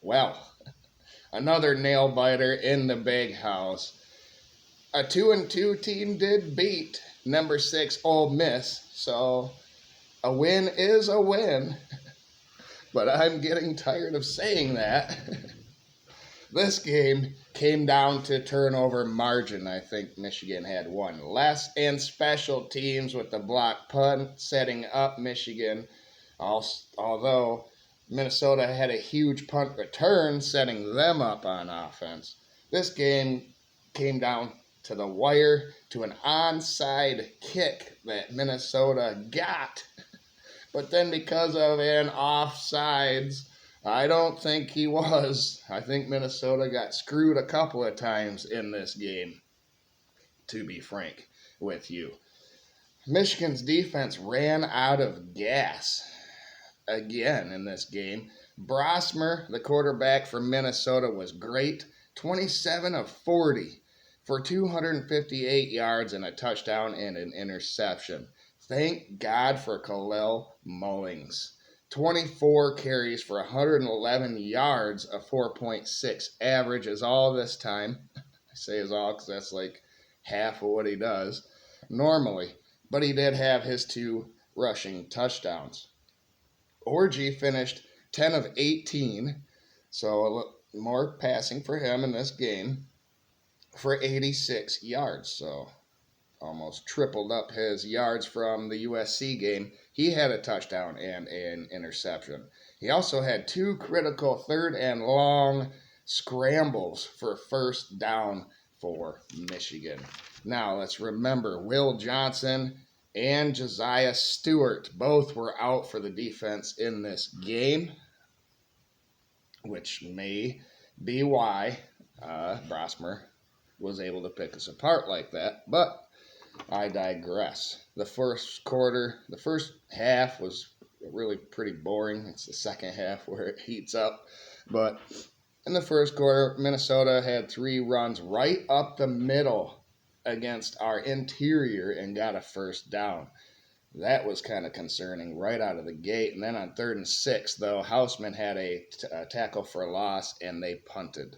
Well, another nail biter in the big house. A 2-2 team did beat number 6 Ole Miss, so a win is a win. But I'm getting tired of saying that. This game came down to turnover margin. I think Michigan had one less, and special teams with the block punt setting up Michigan. Although Minnesota had a huge punt return setting them up on offense. This game came down to the wire, to an onside kick that Minnesota got. But then because of an offsides, I don't think he was. I think Minnesota got screwed a couple of times in this game, to be frank with you. Michigan's defense ran out of gas again in this game. Brosmer, the quarterback for Minnesota, was great. 27 of 40 for 258 yards and a touchdown and an interception. Thank God for Khalil Mullings. 24 carries for 111 yards, a 4.6 average is all this time. I say is all because that's like half of what he does normally. But he did have his 2 rushing touchdowns. Orji finished 10 of 18, so more passing for him in this game, for 86 yards. So almost tripled up his yards from the USC game. He had a touchdown and an interception. He also had 2 critical 3rd and long scrambles for first down for Michigan. Now, let's remember, Will Johnson and Josiah Stewart both were out for the defense in this game, which may be why Brosmer was able to pick us apart like that. But I digress. The first half was really pretty boring. It's the second half where it heats up. But in the first quarter, Minnesota had 3 runs right up the middle against our interior and got a first down. That was kind of concerning right out of the gate. And then on 3rd and 6, though, Houseman had a tackle for a loss, and they punted.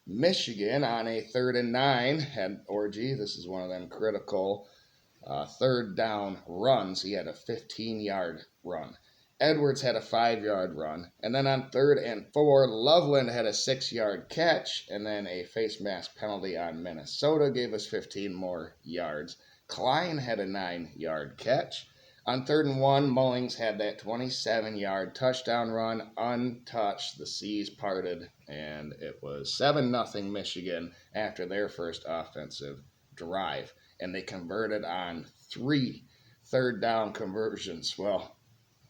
Michigan on a 3rd and 9 had Orji. This is one of them critical 3rd down runs. He had a 15-yard run. Edwards had a 5-yard run. And then on 3rd and 4, Loveland had a 6-yard catch. And then a face mask penalty on Minnesota gave us 15 more yards. Klein had a 9-yard catch. On 3rd and 1, Mullings had that 27-yard touchdown run untouched. The seas parted, and it was 7-0 Michigan after their first offensive drive. And they converted on 3 third down conversions. Well,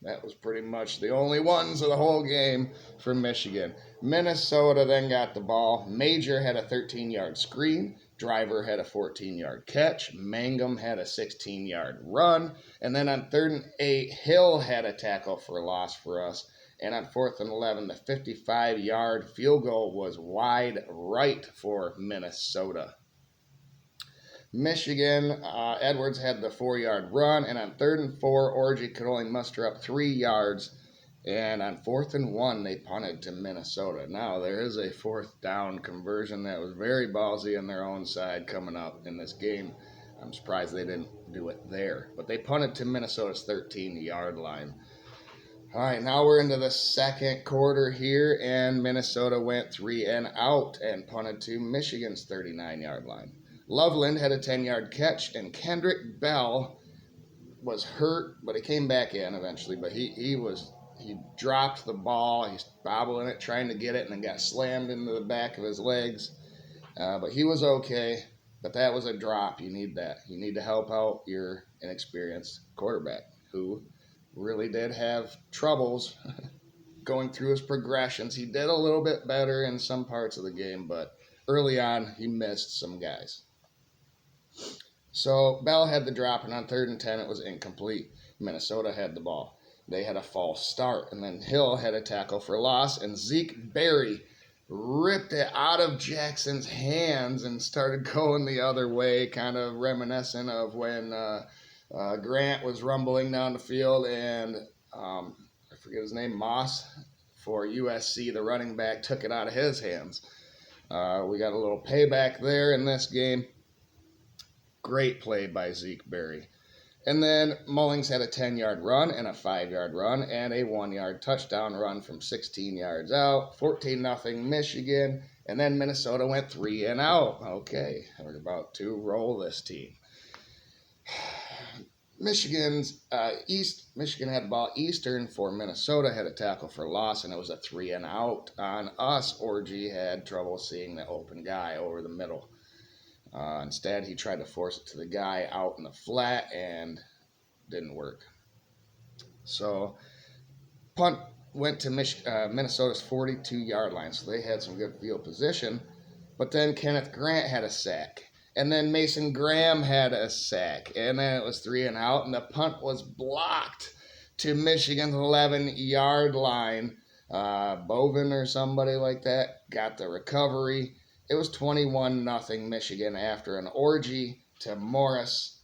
that was pretty much the only ones of the whole game for Michigan. Minnesota then got the ball. Major had a 13-yard screen. Driver had a 14-yard catch. Mangum had a 16-yard run. And then on 3rd and 8, Hill had a tackle for a loss for us. And on 4th and 11, the 55-yard field goal was wide right for Minnesota. Michigan, Edwards had the 4-yard run. And on 3rd and 4, Orji could only muster up 3 yards. And on 4th and 1, they punted to Minnesota. Now, there is a 4th down conversion that was very ballsy on their own side coming up in this game. I'm surprised they didn't do it there. But they punted to Minnesota's 13-yard line. All right, now we're into the second quarter here, and Minnesota went 3 and out and punted to Michigan's 39-yard line. Loveland had a 10-yard catch, and Kendrick Bell was hurt, but he came back in eventually. But he dropped the ball. He's bobbling it, trying to get it, and then got slammed into the back of his legs. But he was okay. But that was a drop. You need that. You need to help out your inexperienced quarterback, who really did have troubles going through his progressions. He did a little bit better in some parts of the game, but early on, he missed some guys. So Bell had the drop, and on 3rd and 10, it was incomplete. Minnesota had the ball. They had a false start, and then Hill had a tackle for loss, and Zeke Berry ripped it out of Jackson's hands and started going the other way, kind of reminiscent of when Grant was rumbling down the field, and I forget his name, Moss, for USC. The running back took it out of his hands. We got a little payback there in this game. Great play by Zeke Berry. And then Mullings had a 10-yard run and a 5-yard run and a 1-yard touchdown run from 16 yards out. 14-0 Michigan. And then Minnesota went 3 and out. Okay, we're about to roll this team. Michigan had the ball Eastern for Minnesota, had a tackle for loss, and it was a 3 and out on us. Orgy had trouble seeing the open guy over the middle. Instead, he tried to force it to the guy out in the flat and didn't work. So, punt went to Minnesota's 42-yard line, so they had some good field position. But then Kenneth Grant had a sack. And then Mason Graham had a sack. And then it was 3 and out, and the punt was blocked to Michigan's 11-yard line. Bovin or somebody like that got the recovery. It was 21-0 Michigan after an Orgy to Morris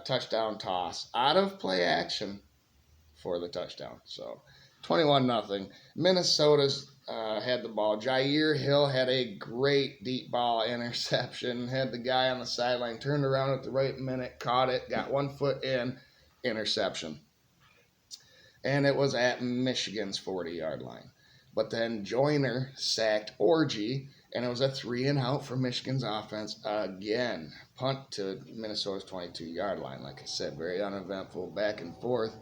touchdown toss out of play action for the touchdown. So 21-0. Minnesota's had the ball. Jair Hill had a great deep ball interception. Had the guy on the sideline, turned around at the right minute, caught it, got 1 foot in, interception. And it was at Michigan's 40-yard line. But then Joyner sacked Orgy, and it was a 3 and out for Michigan's offense again. Punt to Minnesota's 22-yard line. Like I said, very uneventful, back and forth.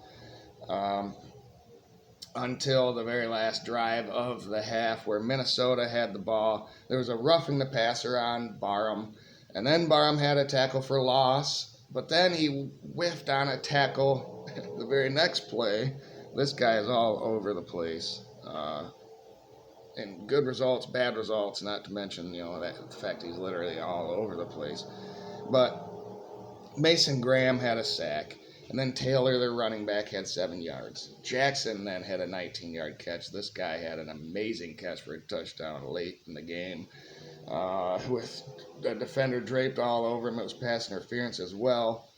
Until the very last drive of the half where Minnesota had the ball. There was a roughing the passer on Barham, and then Barham had a tackle for loss, but then he whiffed on a tackle the very next play. This guy is all over the place. And good results, bad results, not to mention, the fact he's literally all over the place. But Mason Graham had a sack. And then Taylor, their running back, had 7 yards. Jackson then had a 19-yard catch. This guy had an amazing catch for a touchdown late in the game. With the defender draped all over him. It was pass interference as well.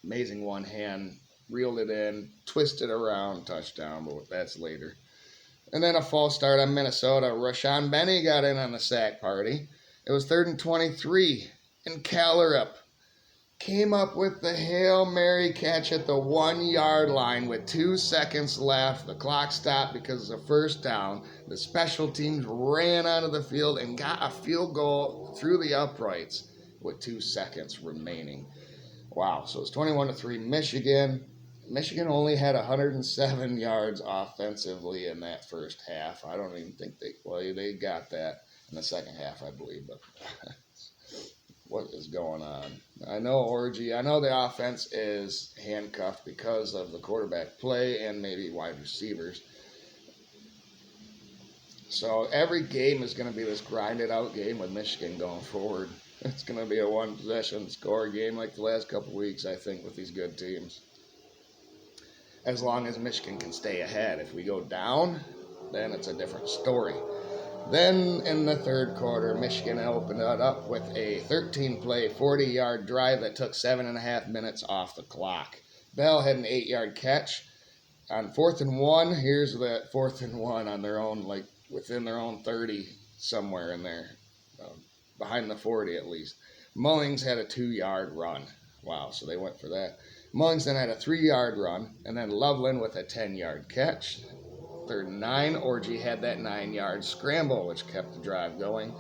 Amazing one hand. Reeled it in. Twisted around. Touchdown. But that's later. And then a false start on Minnesota. Rashawn Benny got in on the sack party. It was 3rd and 23. And Callerup came up with the Hail Mary catch at the 1-yard line with 2 seconds left. The clock stopped because of a first down. The special teams ran onto the field and got a field goal through the uprights with 2 seconds remaining. Wow, so it's 21-3 Michigan. Michigan only had 107 yards offensively in that first half. I don't even think they got that in the second half, I believe, but what is going on? I know the offense is handcuffed because of the quarterback play and maybe wide receivers. So every game is going to be this grinded out game with Michigan going forward. It's going to be a one-possession score game like the last couple weeks, I think, with these good teams. As long as Michigan can stay ahead. If we go down, then it's a different story. Then in the third quarter, Michigan opened it up with a 13-play, 40-yard drive that took 7.5 minutes off the clock. Bell had an 8-yard catch. On 4th and 1, here's the 4th and 1 on their own, like within their own 30, somewhere in there, behind the 40 at least. Mullings had a 2-yard run. Wow, so they went for that. Mullings then had a 3-yard run, and then Loveland with a 10-yard catch. 3rd and 9, Orgy had that 9-yard scramble, which kept the drive going.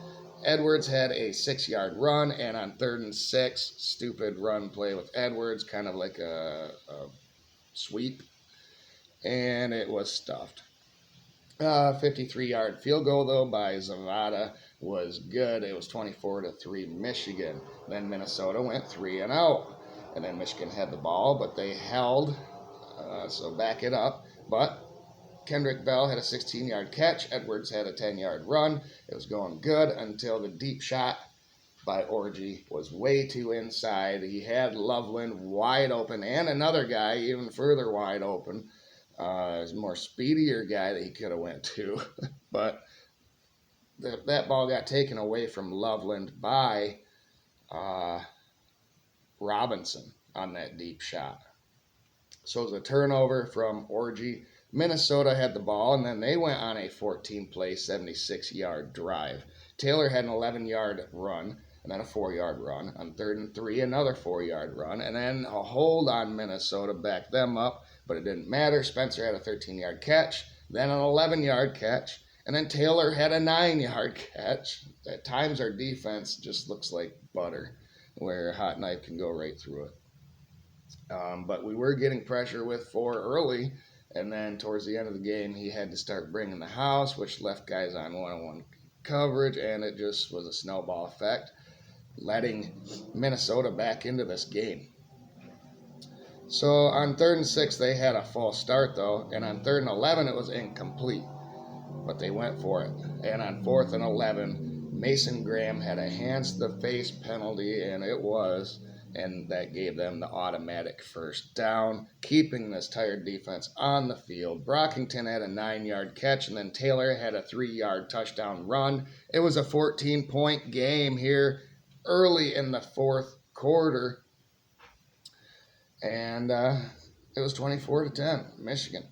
Edwards had a 6-yard run, and on 3rd and 6, stupid run play with Edwards, kind of like a sweep, and it was stuffed. 53-yard field goal, though, by Zavada was good. It was 24-3 Michigan. Then Minnesota went 3 and out, and then Michigan had the ball, but they held, so back it up, but Kendrick Bell had a 16-yard catch. Edwards had a 10-yard run. It was going good until the deep shot by Orgy was way too inside. He had Loveland wide open and another guy even further wide open. There's a more speedier guy that he could have went to. But that ball got taken away from Loveland by Robinson on that deep shot. So it was a turnover from Orgy. Minnesota had the ball, and then they went on a 14-play, 76-yard drive. Taylor had an 11-yard run, and then a 4-yard run. On 3rd and 3, another 4-yard run, and then a hold on Minnesota backed them up, but it didn't matter. Spencer had a 13-yard catch, then an 11-yard catch, and then Taylor had a 9-yard catch. At times, our defense just looks like butter, where a hot knife can go right through it. But we were getting pressure with 4 early, and then towards the end of the game, he had to start bringing the house, which left guys on one-on-one coverage, and it just was a snowball effect, letting Minnesota back into this game. So on 3rd and 6, they had a false start, though, and on 3rd and 11, it was incomplete, but they went for it. And on 4th and 11, Mason Graham had a hands-to-the-face penalty, and that gave them the automatic first down, keeping this tired defense on the field. Brockington had a 9-yard catch, and then Taylor had a 3-yard touchdown run. It was a 14-point game here early in the 4th quarter, and it was 24-10, Michigan.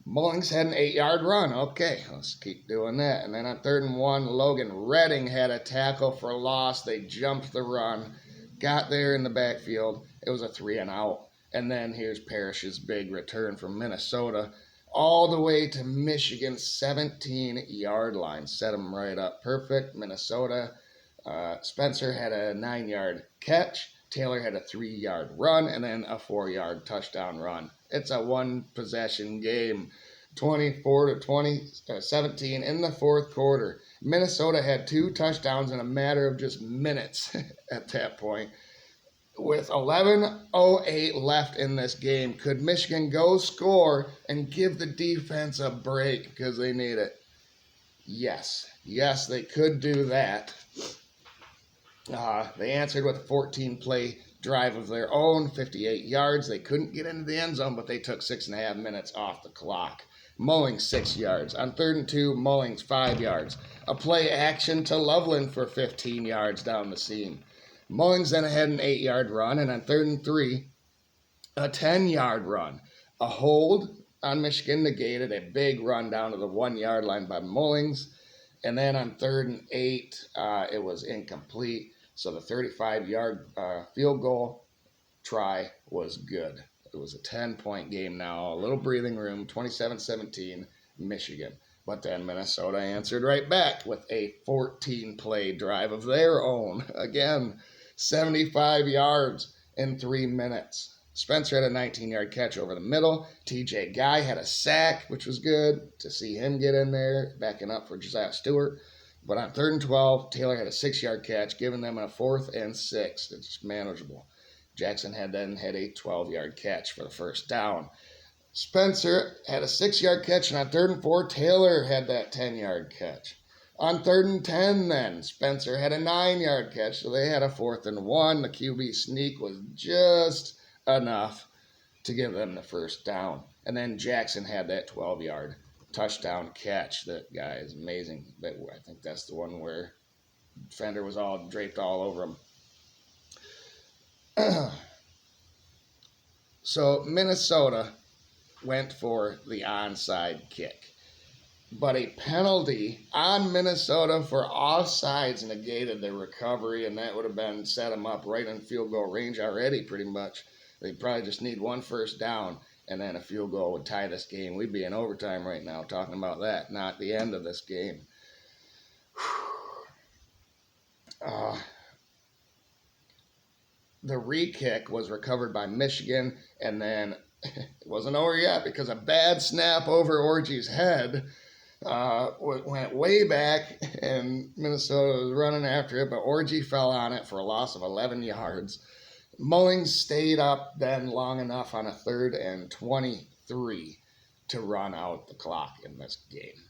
Mullings had an 8-yard run. Okay, let's keep doing that. And then on 3rd and 1, Logan Redding had a tackle for loss. They jumped the run, got there in the backfield. It was a 3-and-out. And then here's Parrish's big return from Minnesota all the way to Michigan's 17-yard line. Set them right up perfect. Minnesota. Spencer had a 9-yard catch. Taylor had a 3-yard run and then a 4-yard touchdown run. It's a one-possession game, 24-17 in the 4th quarter. Minnesota had 2 touchdowns in a matter of just minutes at that point. With 11:08 left in this game, could Michigan go score and give the defense a break because they need it? Yes. Yes, they could do that. They answered with a 14-play drive of their own, 58 yards. They couldn't get into the end zone, but they took 6.5 minutes off the clock. Mullings 6 yards. On 3rd and 2, Mullings 5 yards. A play action to Loveland for 15 yards down the seam. Mullings then had an 8-yard run, and on 3rd and 3, a 10-yard run. A hold on Michigan negated a big run down to the 1-yard line by Mullings. And then on 3rd and 8, it was incomplete. So the 35-yard field goal try was good. It was a 10-point game now, a little breathing room, 27-17, Michigan. But then Minnesota answered right back with a 14-play drive of their own. Again, 75 yards in 3 minutes. Spencer had a 19-yard catch over the middle. TJ Guy had a sack, which was good to see him get in there, backing up for Josiah Stewart. But on 3rd and 12, Taylor had a 6-yard catch, giving them a 4th and 6. It's manageable. Jackson had a 12-yard catch for the first down. Spencer had a 6-yard catch, and on 3rd and 4, Taylor had that 10-yard catch. On 3rd and 10 then, Spencer had a 9-yard catch, so they had a 4th and 1. The QB sneak was just enough to give them the first down. And then Jackson had that 12-yard touchdown catch. That guy is amazing. I think that's the one where Fender was all draped all over him. So Minnesota went for the onside kick. But a penalty on Minnesota for offsides negated their recovery, and that would have been set them up right in field goal range already pretty much. They probably just need 1 first down, and then a field goal would tie this game. We'd be in overtime right now talking about that, not the end of this game. The re-kick was recovered by Michigan, and then it wasn't over yet because a bad snap over Orgy's head went way back, and Minnesota was running after it, but Orgy fell on it for a loss of 11 yards. Mullings stayed up then long enough on a 3rd and 23 to run out the clock in this game,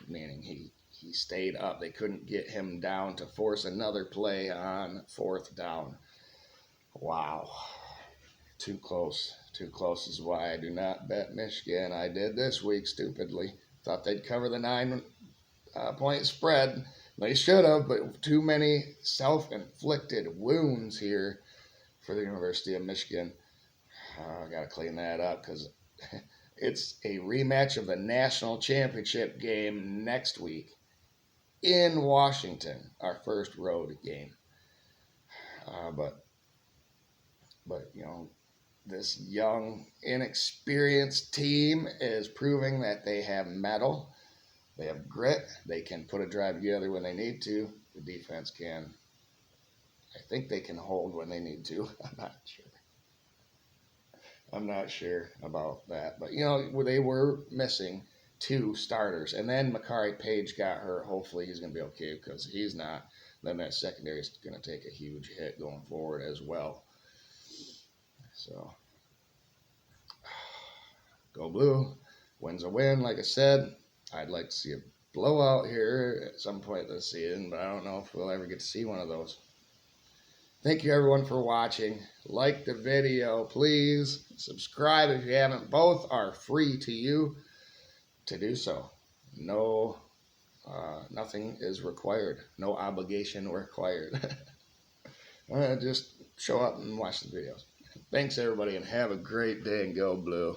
meaning he stayed up. They couldn't get him down to force another play on 4th down. Wow. Too close. Too close is why I do not bet Michigan. I did this week stupidly. Thought they'd cover the 9-point spread. They should have, but too many self-inflicted wounds here for the University of Michigan. I got to clean that up because It's a rematch of the national championship game next week in Washington, our first road game. But you know, this young, inexperienced team is proving that they have mettle, they have grit, they can put a drive together when they need to. The defense can. I think they can hold when they need to. I'm not sure about that. But, you know, they were missing 2 starters. And then Makari Page got hurt. Hopefully he's going to be okay because he's not. Then that secondary is going to take a huge hit going forward as well. So, go blue. Win's a win, like I said. I'd like to see a blowout here at some point this season, but I don't know if we'll ever get to see one of those. Thank you everyone for watching. Like the video, please. Subscribe if you haven't. Both are free to you to do so. No, nothing is required. No obligation required. Just show up and watch the videos. Thanks everybody and have a great day and go blue.